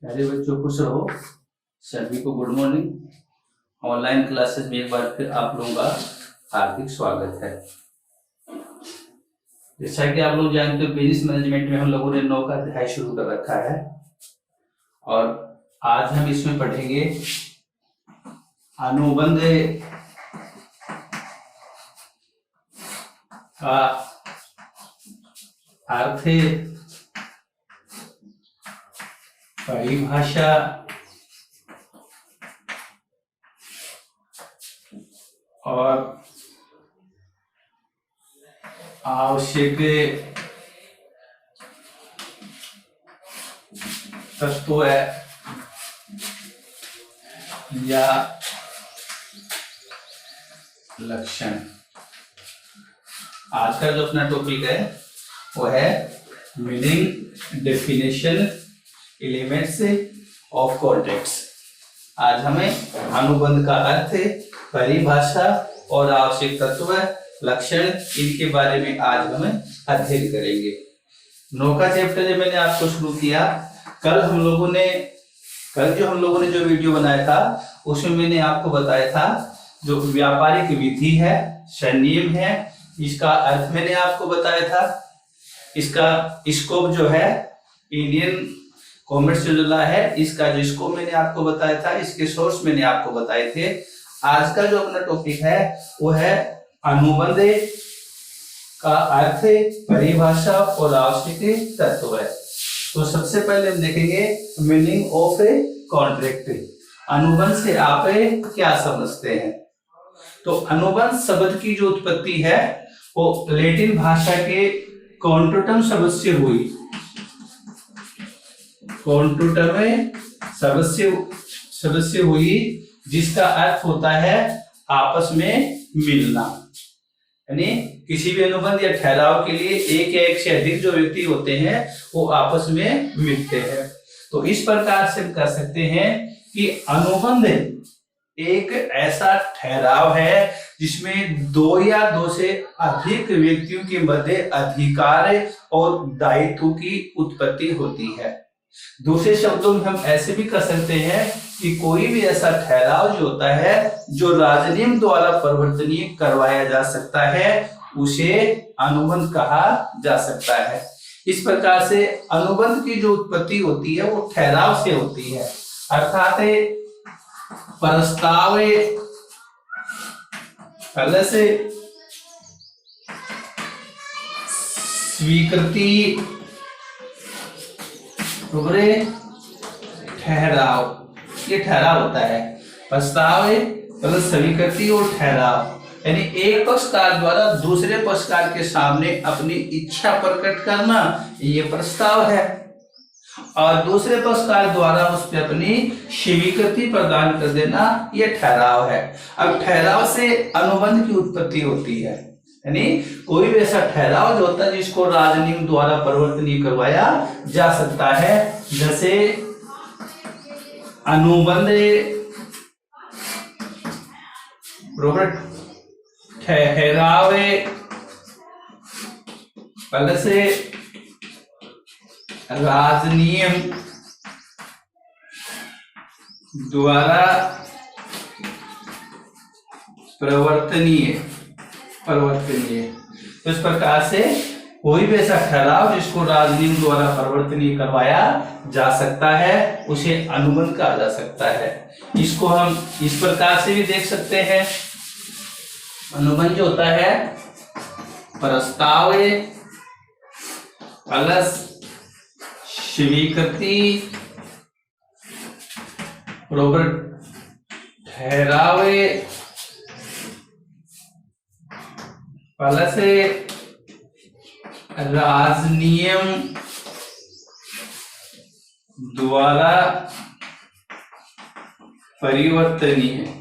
प्यारे बच्चों, खुश रहो। सभी को गुड मॉर्निंग। ऑनलाइन क्लासेस में एक बार फिर आप लोगों का हार्दिक स्वागत है। जैसा कि आप लोग जानते हो, बिजनेस मैनेजमेंट में हम लोगों ने 9 का अध्याय शुरू कर रखा है और आज हम इसमें पढ़ेंगे अनुबंध का अर्थ, परिभाषा और आवश्यक तत्व या लक्षण। आज का जो अपना टॉपिक है वो है meaning, definition, elements of context. आज हमें अनुबंध का अर्थ, परिभाषा और आवश्यक तत्व, लक्षण, इनके बारे में आज हम अध्ययन करेंगे। 9 का चैप्टर जब मैंने आपको शुरू किया, कल जो हम लोगों ने जो वीडियो बनाया था उसमें मैंने आपको बताया था जो व्यापारिक विधि है, संनियम है, इसका अर्थ मैंने आपको बताया था। इसका स्कोप जो है इंडियन कॉमर्शियल लॉ है, इसका जो स्कोप मैंने आपको बताया था, इसके सोर्स मैंने आपको बताए थे। आज का जो अपना टॉपिक है वो है अनुबंध का अर्थ, परिभाषा और आवश्यक तत्व है। तो सबसे पहले हम देखेंगे मीनिंग ऑफ ए कॉन्ट्रैक्ट। अनुबंध से आप क्या समझते हैं? तो अनुबंध शब्द की जो उत्पत्ति है वो लैटिन भाषा के कॉन्ट्रैक्टम शब्द से हुई। कॉन्ट्रैक्टम शब्द से हुई, जिसका अर्थ होता है आपस में मिलना। यानी किसी भी अनुबंध या ठहराव के लिए एक या एक से अधिक जो व्यक्ति होते हैं वो आपस में मिलते हैं। तो इस प्रकार से हम कह सकते हैं कि अनुबंध एक ऐसा ठहराव है जिसमें 2 या 2 से अधिक व्यक्तियों के मध्य अधिकार और दायित्व की उत्पत्ति होती है। दूसरे शब्दों में हम ऐसे भी कह सकते हैं कि कोई भी ऐसा ठहराव जो होता है जो राजनियम द्वारा परिवर्तनीय करवाया जा सकता है, उसे अनुबंध कहा जा सकता है। इस प्रकार से अनुबंध की जो उत्पत्ति होती है वो ठहराव से होती है, अर्थात प्रस्ताव पहले से स्वीकृति, ठहराव, ये ठहराव होता है। प्रस्ताव मतलब स्वीकृति और ठहराव, यानी एक पक्षकार द्वारा दूसरे पक्षकार के सामने अपनी इच्छा प्रकट करना, ये प्रस्ताव है, और दूसरे पक्षकार द्वारा उस पर अपनी स्वीकृति प्रदान कर देना, ये ठहराव है। अब ठहराव से अनुबंध की उत्पत्ति होती है, यानी कोई भी ऐसा ठहराव जो होता है जिसको राजनियम द्वारा परिवर्तनीय करवाया जा सकता है। जैसे अनुबंध ठहराव पहले से राजनियम द्वारा परिवर्तनीय। तो इस प्रकार से कोई भी ऐसा ठहराव जिसको राजनियम द्वारा परिवर्तनीय करवाया जा सकता है उसे अनुबंध कहा जा सकता है। इसको हम इस प्रकार से भी देख सकते हैं। अनुबंध जो होता है प्रस्ताव प्लस स्वीकृति ठहराव प्लस राजनियम द्वारा परिवर्तनीय।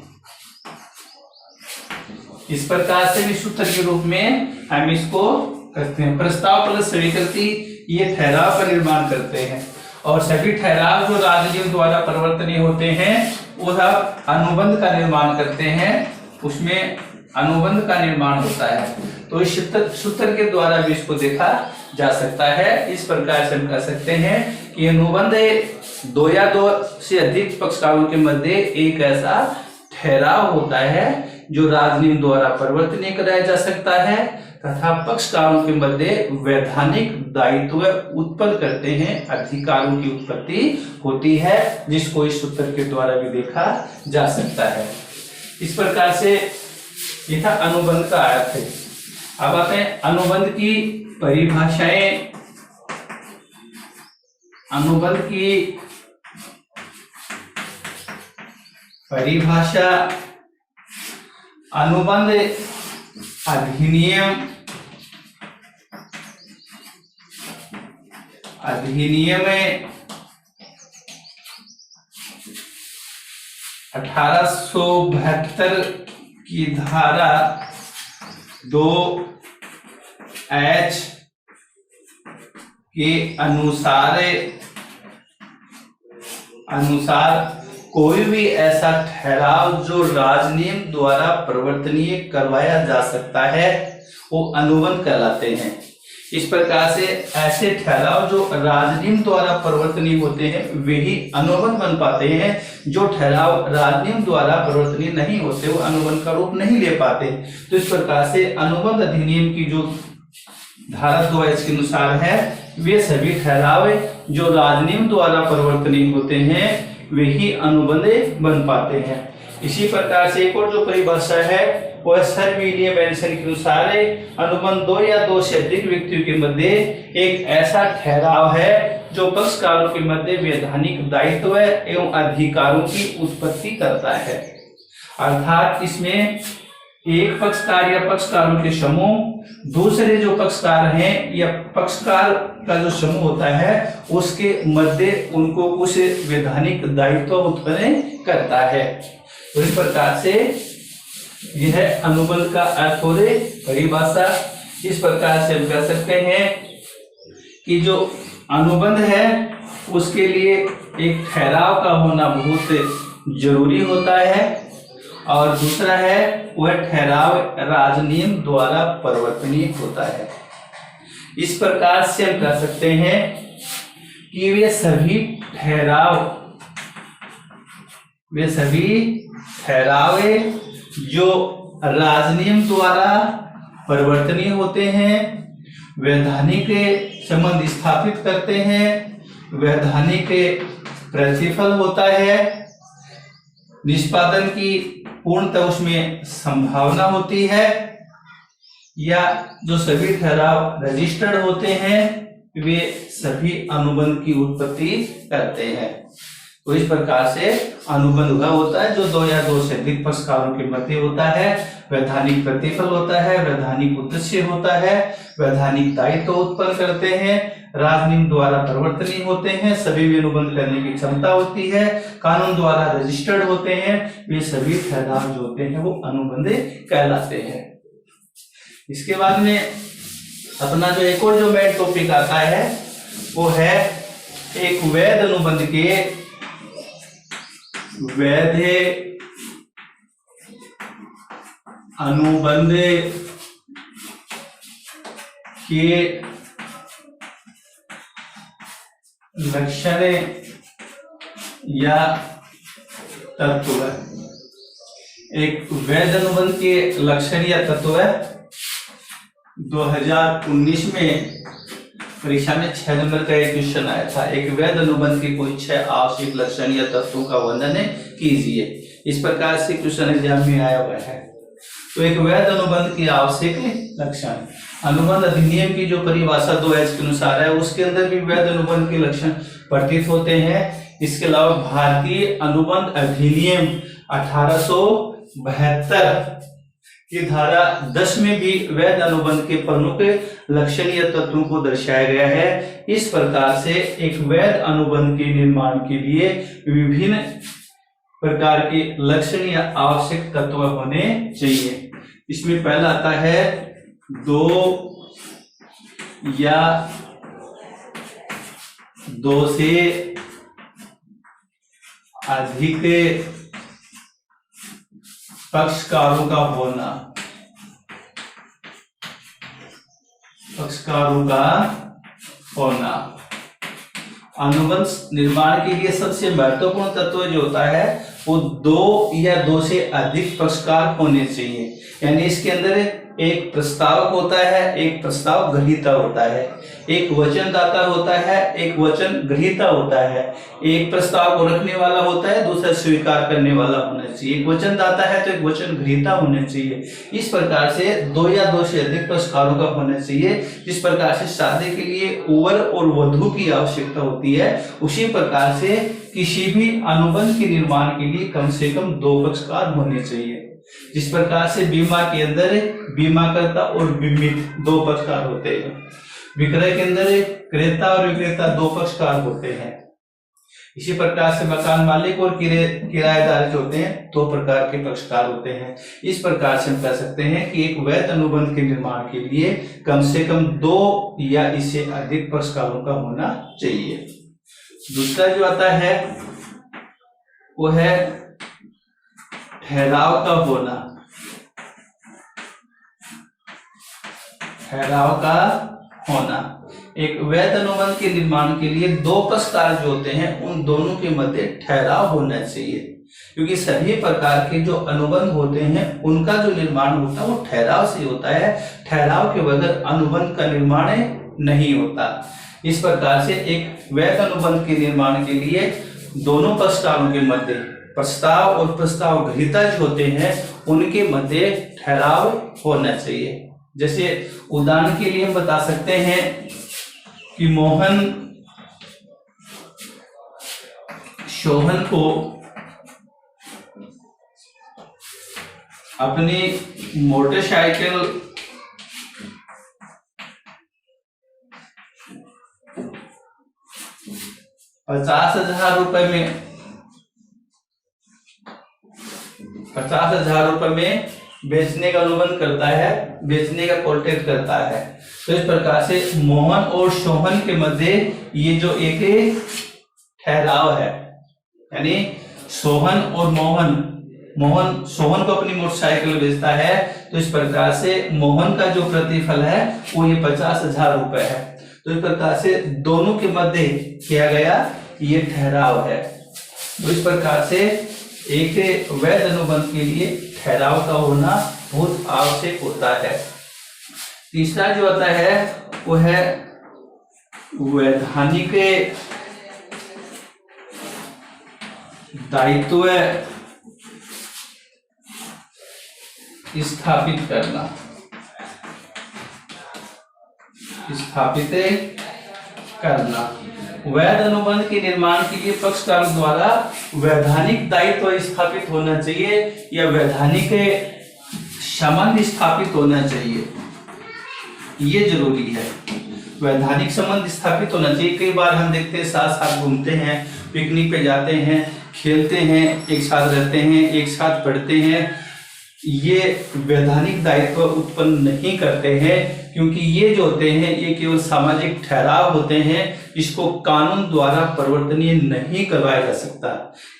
इस प्रकार से भी सूत्र के रूप में हम इसको करते हैं। प्रस्ताव प्लस स्वीकृति ये ठहराव का निर्माण करते हैं, और सभी ठहराव जो राजनियम द्वारा परिवर्तनीय होते हैं वो सब अनुबंध का निर्माण करते हैं। उसमें अनुबंध का निर्माण होता है। तो इस सूत्र के द्वारा भी इसको देखा जा सकता है। इस प्रकार से हम कह सकते हैं कि अनुबंध दो या दो से अधिक पक्षकारों के मध्य एक ऐसा ठहराव होता है जो राजनियम द्वारा परिवर्तनीय कराया जा सकता है तथा पक्षकारों के मध्य वैधानिक दायित्व उत्पन्न करते हैं, अधिकारों की उत्पत्ति होती है, जिसको इस सूत्र के द्वारा भी देखा जा सकता है। इस प्रकार से यह था अनुबंध का अर्थ है। अब आते हैं अनुबंध की परिभाषाएं। अनुबंध की परिभाषा अनुबंध अधिनियम 1872 की धारा 2H के अनुसार कोई भी ऐसा ठहराव जो राजनियम द्वारा परिवर्तनीय करवाया जा सकता है वो अनुबंध कहलाते हैं। इस प्रकार से ऐसे ठहराव जो राजनियम द्वारा परिवर्तनीय होते हैं वही अनुबंध बन पाते हैं। जो ठहराव राजनियम द्वारा परिवर्तनीय नहीं होते वो अनुबंध का रूप नहीं ले पाते। तो इस प्रकार से अनुबंध अधिनियम की जो धारा 2H के अनुसार है वे सभी ठहराव जो राजनियम द्वारा परिवर्तनीय होते हैं वही अनुबंध बन पाते हैं। इसी प्रकार से एक और जो परिभाषा है वह सर विलियम एंडरसन के अनुसार अनुबंध दो या दो से अधिक व्यक्तियों के मध्य एक ऐसा ठहराव है जो पक्षकारों के मध्य वैधानिक दायित्व एवं अधिकारों की उत्पत्ति करता है। अर्थात इसमें एक पक्षकार या पक्षकारों के समूह दूसरे जो पक्षकार हैं या पक्षकार का जो समूह होता है उसके मध्य उनको कुछ वैधानिक दायित्व उत्पन्न करता है। तो इस प्रकार से यह अनुबंध का अर्थ हो रही परिभाषा। इस प्रकार से हम कह सकते हैं कि जो अनुबंध है उसके लिए एक ठहराव का होना बहुत जरूरी होता है और दूसरा है वह ठहराव राजनियम द्वारा परिवर्तनीय होता है। इस प्रकार से हम कह सकते हैं कि वे सभी ठहराव जो राजनियम द्वारा परिवर्तनीय होते हैं, वैधानिक संबंध स्थापित करते हैं, वैधानिक प्रतिफल होता है, निष्पादन की पूर्णतः उसमें संभावना होती है, या जो सभी ठहराव रजिस्टर्ड होते हैं वे सभी अनुबंध की उत्पत्ति करते हैं। तो इस प्रकार से अनुबंध वह होता है जो दो या दो से अधिक पक्षकारों के मध्य होता है, वैधानिक प्रतिफल होता है, वैधानिक उद्देश्य होता है, वैधानिक दायित्व उत्पन्न करते हैं, राजनियम द्वारा परिवर्तनीय होते हैं, सभी में अनुबंध करने की क्षमता होती है, कानून द्वारा रजिस्टर्ड होते हैं, वे सभी ठहराव जो होते हैं वो अनुबंध कहलाते हैं। इसके बाद में अपना जो एक और जो मेन टॉपिक आता है वो है एक वैध अनुबंध के वैध अनुबंध के लक्षण या तत्व। एक वैध अनुबंध के लक्षण या तत्व 2019 में परीक्षा में 6 नंबर का एक क्वेश्चन आया था। एक वैध अनुबंध के कोई 6 आवश्यक लक्षण या तत्वों का वर्णन कीजिए। इस प्रकार से क्वेश्चन एग्जाम में आया हुआ है। तो एक वैध अनुबंध की आवश्यक लक्षण, अनुबंध अधिनियम की जो परिभाषा 2H के अनुसार है उसके अंदर भी वैध अनुबंध के लक्षण प्रतीत होते हैं। इसके अलावा भारतीय अनुबंध अधिनियम 1872 की धारा 10 में भी वैध अनुबंध के प्रमुख लक्षणीय तत्वों को दर्शाया गया है। इस प्रकार से एक वैध अनुबंध के निर्माण के लिए विभिन्न प्रकार के लक्षण या आवश्यक तत्व होने चाहिए। इसमें पहला आता है 2 या 2 से अधिक पक्षकारों का होना। पक्षकारों का होना। अनुबंध निर्माण के लिए सबसे महत्वपूर्ण तत्व जो होता है वो दो या दो से अधिक पक्षकार होने चाहिए। यानी इसके अंदर एक प्रस्तावक होता है, एक प्रस्ताव ग्रहीता होता है, एक वचनदाता होता है, एक वचन ग्रहीता होता है, एक प्रस्ताव को रखने वाला होता है, दूसरा स्वीकार करने वाला होना चाहिए। एक वचनदाता है तो एक वचन ग्रहीता होना चाहिए। इस प्रकार से दो या दो से अधिक पक्षकारों का होना चाहिए। जिस प्रकार से शादी के लिए वर और वधू की आवश्यकता होती है, उसी प्रकार से किसी भी अनुबंध के निर्माण के लिए कम से कम दो पक्षकार होने चाहिए। जिस प्रकार से बीमा के अंदर बीमाकर्ता और बीमित दो पक्षकार होते हैं, विक्रय के अंदर क्रेता और विक्रेता दो पक्षकार होते हैं। इसी प्रकार से मकान मालिक और किराएदार जो होते हैं दो प्रकार के पक्षकार होते हैं। इस प्रकार से हम कह सकते हैं कि एक वैध अनुबंध के निर्माण के लिए कम से कम दो या इससे अधिक पक्षकारों का होना चाहिए। दूसरा जो आता है वो है ठहराव का होना। ठहराव का होना, एक वैध अनुबंध के निर्माण के लिए दो पक्षकार जो होते हैं उन दोनों के मध्य ठहराव होना चाहिए, क्योंकि सभी प्रकार के जो अनुबंध होते हैं उनका जो निर्माण होता है वो ठहराव से होता है। ठहराव के बगैर अनुबंध का निर्माण नहीं होता। इस प्रकार से एक वैध अनुबंध के निर्माण के लिए दोनों पक्षकारों के मध्य प्रस्ताव और प्रस्ताव ग्रहीता जो होते हैं उनके मध्य ठहराव होना चाहिए। जैसे उदाहरण के लिए हम बता सकते हैं कि मोहन शोहन को अपनी मोटरसाइकिल 50,000 रुपए में 50,000 रुपए में बेचने का अनुबंध करता है, बेचने का कॉन्ट्रैक्ट करता है। तो इस प्रकार से मोहन और सोहन के मध्य ये जो एक ठहराव है, यानी सोहन और मोहन सोहन को अपनी मोटरसाइकिल बेचता है, तो इस प्रकार से मोहन का जो प्रतिफल है वो ये 50,000 रुपए है। तो इस प्रकार से दोनों के मध्य किया गया ये ठहराव है। तो इस प्रकार से एक वैध अनुबंध के लिए ठहराव का होना बहुत आवश्यक होता है। तीसरा जो आता है वो है वैधानिक दायित्व स्थापित करना। वैध अनुबंध के निर्माण के लिए पक्षकारों द्वारा वैधानिक दायित्व स्थापित होना चाहिए या वैधानिक संबंध स्थापित होना चाहिए, ये जरूरी है। वैधानिक संबंध स्थापित होना चाहिए। कई बार हम देखते हैं साथ साथ घूमते हैं, पिकनिक पे जाते हैं, खेलते हैं, एक साथ रहते हैं, एक साथ पढ़ते हैं, ये वैधानिक दायित्व उत्पन्न नहीं करते हैं, क्योंकि ये जो होते हैं ये केवल सामाजिक ठहराव होते हैं, इसको कानून द्वारा परिवर्तनीय नहीं करवाया जा सकता।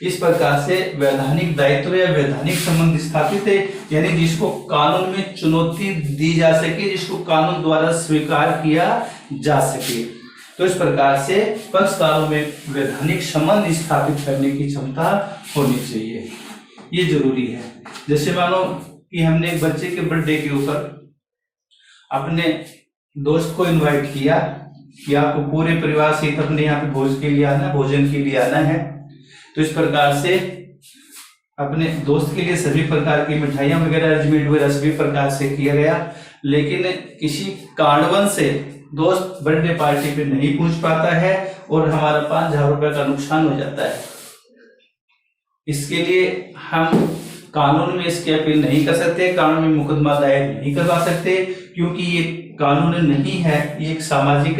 इस प्रकार से वैधानिक दायित्व या वैधानिक संबंध स्थापित है, यानी जिसको कानून में चुनौती दी जा सके, जिसको कानून द्वारा स्वीकार किया जा सके। तो इस प्रकार से पक्षकारों में वैधानिक संबंध स्थापित करने की क्षमता होनी चाहिए, ये जरूरी है। जैसे मानो कि हमने एक बच्चे के बर्थडे के ऊपर अपने दोस्त को इनवाइट किया कि आपको पूरे परिवार सहित अपने यहाँ पे भोजन के लिए आना है। तो इस प्रकार से अपने दोस्त के लिए सभी प्रकार की मिठाइयां वगैरह अरेंजमेंट वगैरह सभी प्रकार से किया गया, लेकिन किसी कारणवश से दोस्त बर्थडे पार्टी पे नहीं पहुंच पाता है और हमारा 5,000 रुपए का नुकसान हो जाता है। इसके लिए हम कानून में इसकी अपील नहीं कर सकते, कानून में मुकदमा दायर नहीं करवा सकते, क्योंकि ये कानून नहीं है, ये एक सामाजिक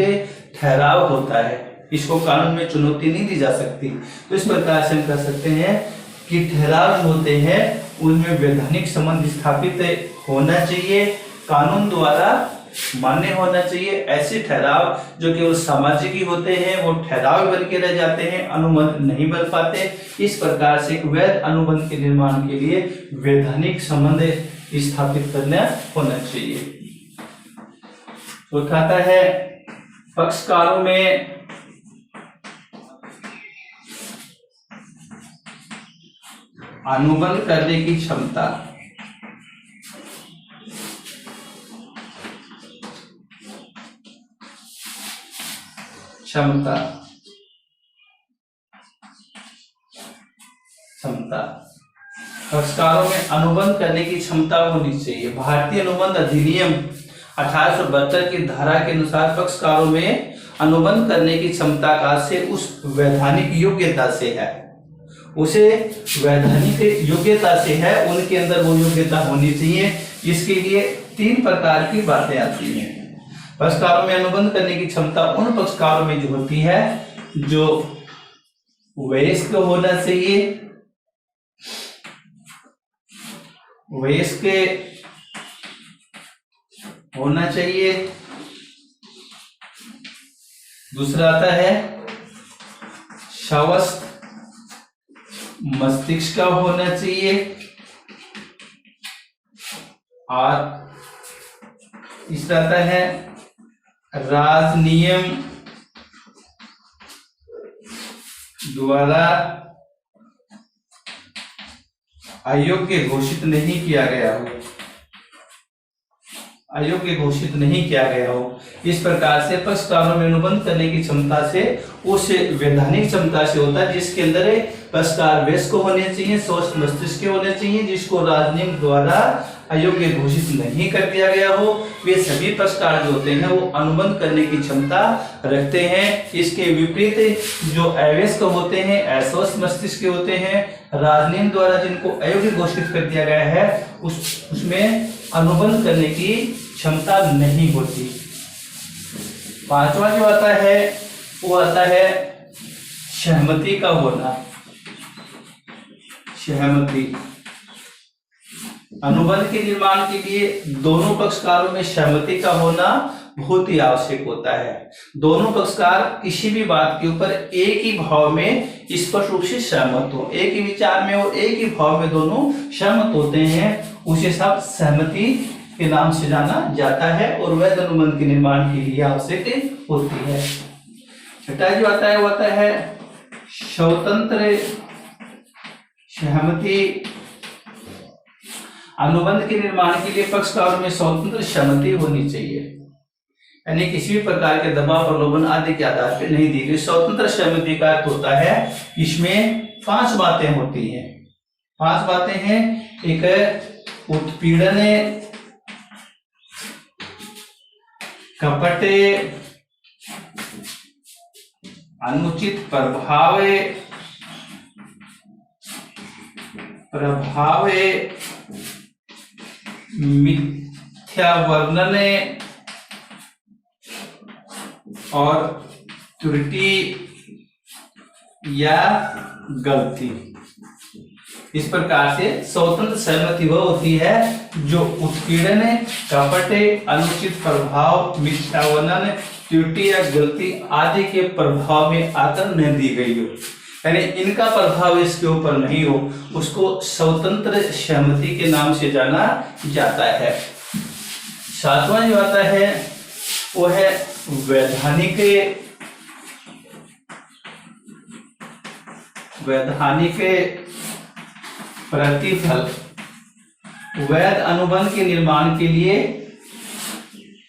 ठहराव होता है, इसको कानून में चुनौती नहीं दी जा सकती। तो इस प्रकार से हम कह सकते हैं कि ठहराव जो होते हैं उनमें वैधानिक संबंध स्थापित होना चाहिए, कानून द्वारा मान्य होना चाहिए। ऐसे ठहराव जो केवल सामाजिक ही होते हैं वो ठहराव बन के रह जाते हैं, अनुबंध नहीं बन पाते। इस प्रकार से एक वैध अनुबंध के निर्माण के लिए वैधानिक संबंध स्थापित करना होना चाहिए। उठाता है पक्षकारों में अनुबंध करने की क्षमता। पक्षकारों में अनुबंध करने की क्षमता होनी चाहिए। भारतीय अनुबंध अधिनियम 1872 की धारा के अनुसार पक्षकारों में अनुबंध करने की क्षमता का से उस वैधानिक योग्यता से है, उसे वैधानिक योग्यता से है, उनके अंदर वो योग्यता होनी चाहिए। इसके लिए 3 प्रकार की बातें आती हैं। पक्षकारों में अनुबंध करने की क्षमता उन पक्षकारों में जो होती है जो वयस्क होना चाहिए, वयस्क होना चाहिए। दूसरा आता है स्वस्थ मस्तिष्क का होना चाहिए, और तीसरा आता है राजनियम द्वारा अयोग्य घोषित नहीं किया गया हो, अयोग्य घोषित नहीं किया गया हो। इस प्रकार से पक्षकारों में अनुबंध करने की क्षमता से उस वैधानिक क्षमता से होता है जिसके अंदर पक्षकार वयस्क होने चाहिए, स्वस्थ मस्तिष्क होने चाहिए, जिसको राजनियम द्वारा अयोग्य घोषित नहीं कर दिया गया हो। वे सभी पक्षकार जो होते हैं वो अनुबंध करने की क्षमता रखते हैं। इसके विपरीत जो अवयस्क होते हैं, अस्वस्थ मस्तिष्क के होते हैं, राजनियम द्वारा जिनको अयोग्य घोषित कर दिया गया है उसमें अनुबंध करने की क्षमता नहीं होती। 5वां जो आता है वो आता है सहमति का होना। सहमति अनुबंध के निर्माण के लिए दोनों पक्षकारों में सहमति का होना बहुत ही आवश्यक होता है। दोनों पक्षकार किसी भी बात के ऊपर एक ही भाव में स्पष्ट रूप से सहमत हो, एक ही विचार में और एक ही भाव में दोनों सहमत होते हैं, उसे सब सहमति के नाम से जाना जाता है और वैध अनुबंध के निर्माण के लिए आवश्यक होती है। छठा जो आता है वो आता है स्वतंत्र सहमति। अनुबंध के निर्माण के लिए पक्षकारों में स्वतंत्र सहमति होनी चाहिए, यानी किसी भी प्रकार के दबाव, प्रलोभन आदि के आधार पर नहीं दी गई। स्वतंत्र सहमति का अर्थ होता है इसमें 5 बातें होती हैं। 5 बातें हैं। एक उत्पीड़न, कपट, अनुचित प्रभाव, मिथ्या वर्णन और त्रुटि या गलती। इस प्रकार से स्वतंत्र सहमति वह होती है जो उत्पीड़न, कपट, अनुचित प्रभाव, मिथ्या वर्णन, त्रुटि या गलती आदि के प्रभाव में आकर न दी गई हो, यानी इनका प्रभाव इसके ऊपर नहीं हो, उसको स्वतंत्र सहमति के नाम से जाना जाता है। 7वां जो आता है वो है वैधानिक प्रतिफल। वैध अनुबंध के निर्माण के लिए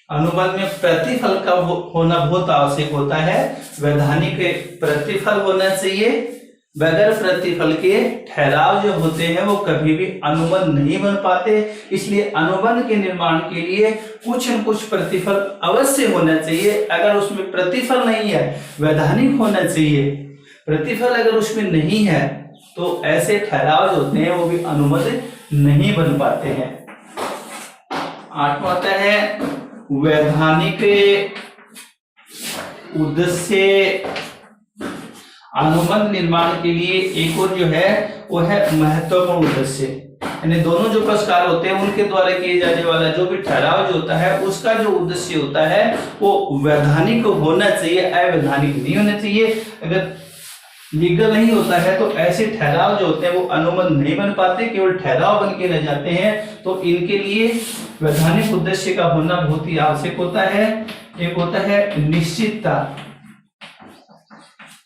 अनुबंध में प्रतिफल का होना बहुत आवश्यक होता है। वैधानिक प्रतिफल होना चाहिए। बगैर प्रतिफल के ठहराव जो होते हैं वो कभी भी अनुबंध नहीं बन पाते। इसलिए अनुबंध के निर्माण के लिए कुछ न कुछ प्रतिफल अवश्य होना चाहिए। अगर उसमें प्रतिफल नहीं है, वैधानिक होना चाहिए, प्रतिफल अगर उसमें नहीं है तो ऐसे ठहराव जो होते हैं वो भी अनुबंध नहीं बन पाते हैं। 8वां आता है वैधानिक उद्देश्य। अनुबंध निर्माण के लिए एक और जो है वो है महत्वपूर्ण उद्देश्य, यानी दोनों जो पक्षकार होते हैं उनके द्वारा किए जाने वाला जो भी ठहराव जो होता है उसका जो उद्देश्य होता है वो वैधानिक होना चाहिए, अवैधानिक नहीं होना चाहिए। अगर लीगल नहीं होता है तो ऐसे ठहराव जो होते हैं वो अनुबंध नहीं बन पाते, केवल ठहराव बन के रह जाते हैं। तो इनके लिए वैधानिक उद्देश्य का होना बहुत ही आवश्यक होता है। एक होता है निश्चितता,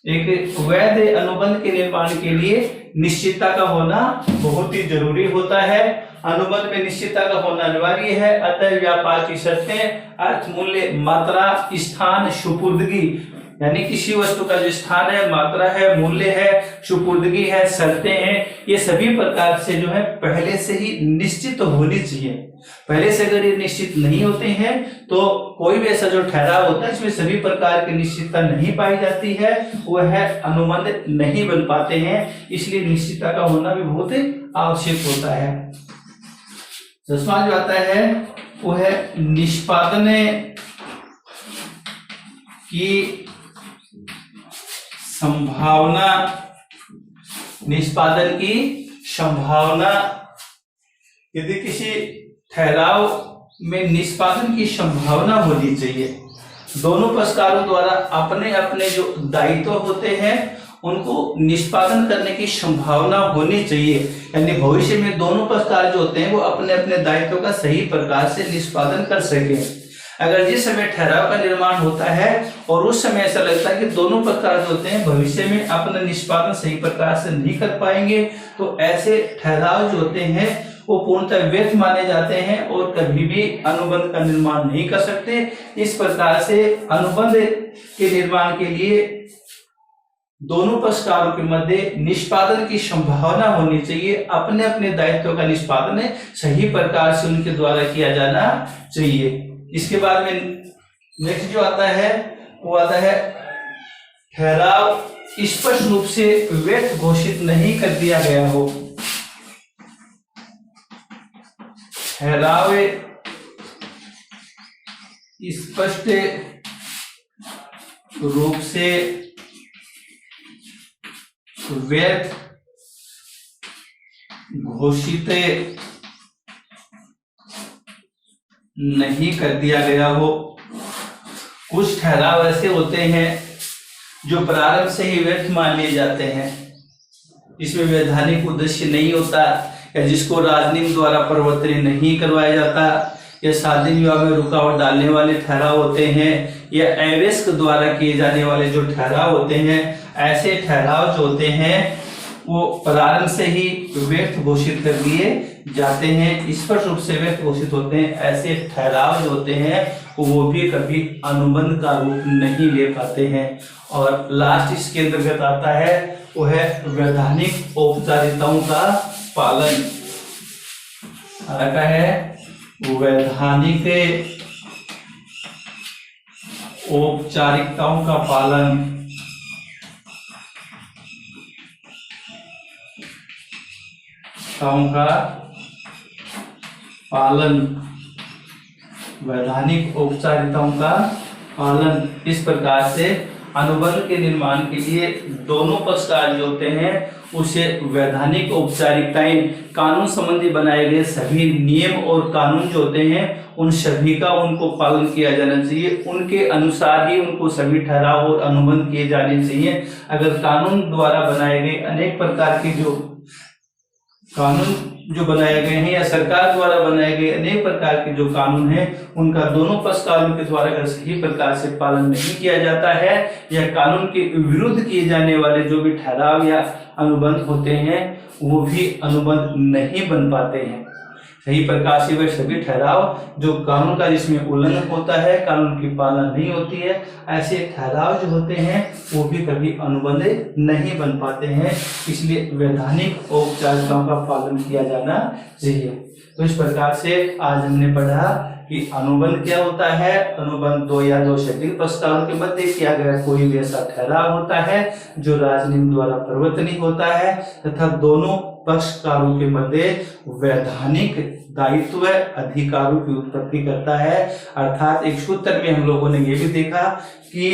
एक वैध अनुबंध के निर्माण के लिए निश्चितता का होना बहुत ही जरूरी होता है। अनुबंध में निश्चितता का होना अनिवार्य है। अतः व्यापार की शर्तें अर्थ, मूल्य, मात्रा, स्थान, सुपुर्दगी, यानी किसी वस्तु का जो स्थान है, मात्रा है, मूल्य है, सुपुर्दगी है, शर्तें हैं, ये सभी प्रकार से जो है पहले से ही निश्चित होनी चाहिए। पहले से अगर ये निश्चित नहीं होते हैं तो कोई भी ऐसा जो ठहराव होता है इसमें सभी प्रकार की निश्चितता नहीं पाई जाती है, वह है अनुबंध नहीं बन पाते हैं। इसलिए निश्चितता का होना भी बहुत आवश्यक होता है। दसवां जो आता है वो है निष्पादन की संभावना। निष्पादन की संभावना, यदि किसी ठहराव में निष्पादन की संभावना होनी चाहिए। दोनों पक्षकारों द्वारा अपने अपने जो दायित्व होते हैं उनको निष्पादन करने की संभावना होनी चाहिए, यानी भविष्य में दोनों पक्षकार जो होते हैं वो अपने अपने दायित्व का सही प्रकार से निष्पादन कर सके। अगर जिस समय ठहराव का निर्माण होता है और उस समय ऐसा लगता है कि दोनों पक्षकार जो होते हैं भविष्य में अपना निष्पादन सही प्रकार से नहीं कर पाएंगे, तो ऐसे ठहराव जो होते हैं वो पूर्णतः व्यर्थ माने जाते हैं और कभी भी अनुबंध का निर्माण नहीं कर सकते। इस प्रकार से अनुबंध के निर्माण के लिए दोनों पक्षकारों के मध्य निष्पादन की संभावना होनी चाहिए। अपने अपने दायित्व का निष्पादन सही प्रकार से उनके द्वारा किया जाना चाहिए। इसके बाद में नेक्स्ट जो आता है वो आता है ठहराव स्पष्ट रूप से व्यर्थ घोषित नहीं कर दिया गया हो। ठहराव स्पष्ट रूप से व्यर्थ घोषित नहीं कर दिया गया हो। कुछ ठहराव ऐसे होते हैं जो प्रारंभ से ही व्यर्थ मान लिए जाते हैं, इसमें वैधानिक उद्देश्य नहीं होता, या जिसको राजनीति द्वारा परिवर्तन नहीं करवाया जाता, या शादी विवाह में रुकावट डालने वाले ठहराव होते हैं, या अवयस्क द्वारा किए जाने वाले जो ठहराव होते हैं, ऐसे ठहराव जो होते हैं वो प्रारंभ से ही व्यर्थ घोषित कर दिए जाते हैं, स्पष्ट रूप से व्यर्थ घोषित होते हैं। ऐसे ठहराव जो होते हैं वो भी कभी अनुबंध का रूप नहीं ले पाते हैं। और लास्ट इसके अंतर्गत आता है वो है वैधानिक औपचारिकताओं का पालन। आता है वैधानिक औपचारिकताओं का पालन। का पालन, वैधानिक औपचारिकताओं का पालन। इस प्रकार से अनुबंध के निर्माण के लिए दोनों पक्षकार जो होते हैं उसे वैधानिक औपचारिकताएं, कानून संबंधी बनाए गए सभी नियम और कानून जो होते हैं उन सभी का उनको पालन किया जाना चाहिए। उनके अनुसार ही उनको सभी ठहराव और अनुबंध किए जाने चाहिए। अगर कानून द्वारा बनाए गए अनेक प्रकार के जो कानून जो बनाए गए हैं या सरकार द्वारा बनाए गए अनेक प्रकार के जो कानून हैं उनका दोनों पक्षकारों के द्वारा अगर सही प्रकार से पालन नहीं किया जाता है या कानून के विरुद्ध किए जाने वाले जो भी ठहराव या अनुबंध होते हैं वो भी अनुबंध नहीं बन पाते हैं। सही प्रकार से वह सभी ठहराव जो कानून का जिसमें उल्लंघन होता है, कानून की पालना नहीं होती है, ऐसे ठहराव जो होते हैं वो भी कभी अनुबंध नहीं बन पाते हैं। इसलिए वैधानिक औपचारिकताओं का पालन किया जाना चाहिए। तो इस प्रकार से आज हमने पढ़ा कि अनुबंध क्या होता है। अनुबंध दो या दो से अधिक पक्षकारों के मध्य किया गया कोई भी ऐसा ठहराव होता है जो राजनीति द्वारा परिवर्तनीय होता है तथा दोनों पक्षकारों के मध्य वैधानिक दायित्व अधिकारों की उत्पत्ति करता है। अर्थात एक सूत्र में हम लोगों ने ये भी देखा कि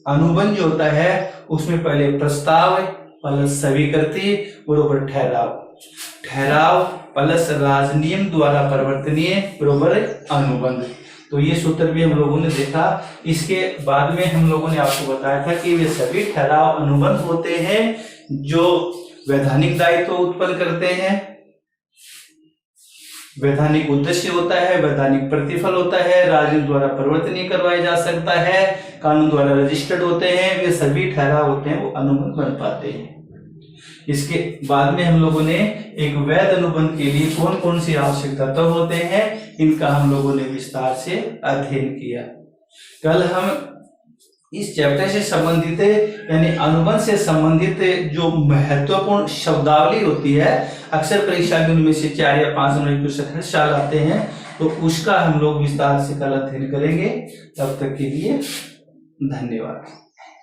अनुबंध जो होता है उसमें पहले प्रस्ताव प्लस स्वीकृति बरोबर ठहराव, ठहराव प्लस राजनियम द्वारा परिवर्तनीय बरोबर अनुबंध। तो ये सूत्र भी हम लोगों ने देखा। इसके बाद में हम लोगों ने आपको बताया था कि वे सभी ठहराव अनुबंध होते हैं जो वैधानिक दायित्व उत्पन्न करते हैं, वैधानिक उद्देश्य होता है, वैधानिक प्रतिफल होता है, राजनीति द्वारा परिवर्तनीय करवाया जा सकता है, कानून द्वारा रजिस्टर्ड होते हैं, वे सभी ठहराव होते हैं वो अनुबंध बन पाते हैं। इसके बाद में हम लोगों ने एक वैध अनुबंध के लिए कौन कौन सी आवश्यक तत्व होते हैं इनका हम लोगों ने विस्तार से अध्ययन किया। कल हम इस चैप्टर से संबंधित यानी अनुबंध से संबंधित जो महत्वपूर्ण शब्दावली होती है, अक्सर परीक्षा में उनमें से 4 या 5 नंबर क्वेश्चन हर साल आते हैं, तो उसका हम लोग विस्तार से कल अध्ययन करेंगे। तब तक के लिए धन्यवाद।